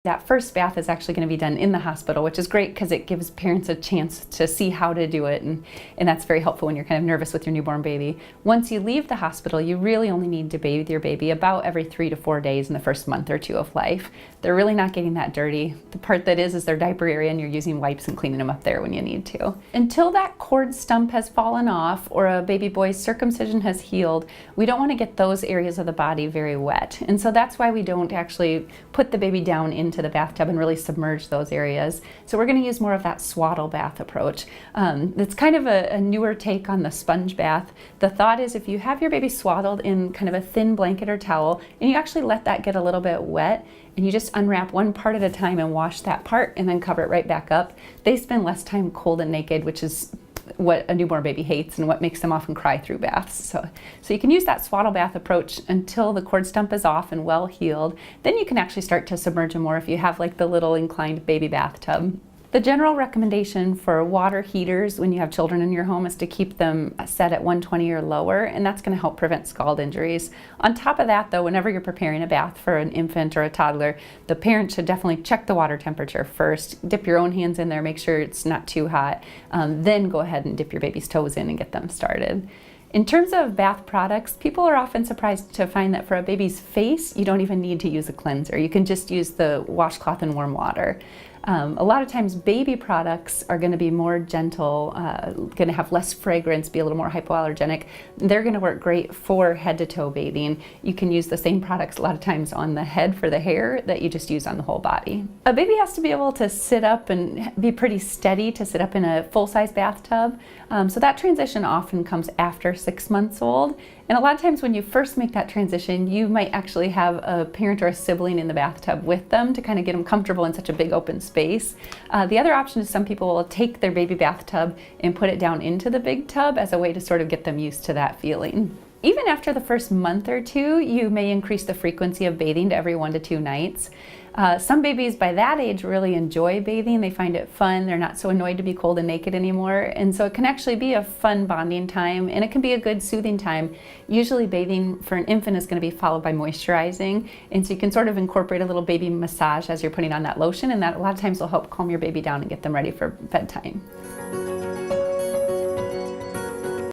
That first bath is actually going to be done in the hospital, which is great because it gives parents a chance to see how to do it, and that's very helpful when you're kind of nervous with your newborn baby. Once you leave the hospital, you really only need to bathe your baby about every 3 to 4 days in the first month or two of life. They're really not getting that dirty. The part that is their diaper area, and you're using wipes and cleaning them up there when you need to. Until that cord stump has fallen off or a baby boy's circumcision has healed, we don't want to get those areas of the body very wet. And so that's why we don't actually put the baby down into the bathtub and really submerge those areas. So we're going to use more of that swaddle bath approach. It's kind of a newer take on the sponge bath. The thought is if you have your baby swaddled in kind of a thin blanket or towel, and you actually let that get a little bit wet, and you just unwrap one part at a time and wash that part and then cover it right back up, they spend less time cold and naked, which is what a newborn baby hates and what makes them often cry through baths. So you can use that swaddle bath approach until the cord stump is off and well healed. Then you can actually start to submerge them more if you have like the little inclined baby bathtub. The general recommendation for water heaters when you have children in your home is to keep them set at 120 or lower, and that's going to help prevent scald injuries. On top of that though, whenever you're preparing a bath for an infant or a toddler, the parent should definitely check the water temperature first. Dip your own hands in there, make sure it's not too hot, then go ahead and dip your baby's toes in and get them started. In terms of bath products, people are often surprised to find that for a baby's face, you don't even need to use a cleanser. You can just use the washcloth and warm water. A lot of times baby products are going to be more gentle, going to have less fragrance, be a little more hypoallergenic. They're going to work great for head to toe bathing. You can use the same products a lot of times on the head for the hair that you just use on the whole body. A baby has to be able to sit up and be pretty steady to sit up in a full-size bathtub. So that transition often comes after 6 months old. And a lot of times when you first make that transition, you might actually have a parent or a sibling in the bathtub with them to kind of get them comfortable in such a big open space. The other option is some people will take their baby bathtub and put it down into the big tub as a way to sort of get them used to that feeling. Even after the first month or two, you may increase the frequency of bathing to every 1 to 2 nights. Some babies by that age really enjoy bathing. They find it fun. They're not so annoyed to be cold and naked anymore. And so it can actually be a fun bonding time, and it can be a good soothing time. Usually bathing for an infant is going to be followed by moisturizing. And so you can sort of incorporate a little baby massage as you're putting on that lotion, and that a lot of times will help calm your baby down and get them ready for bedtime.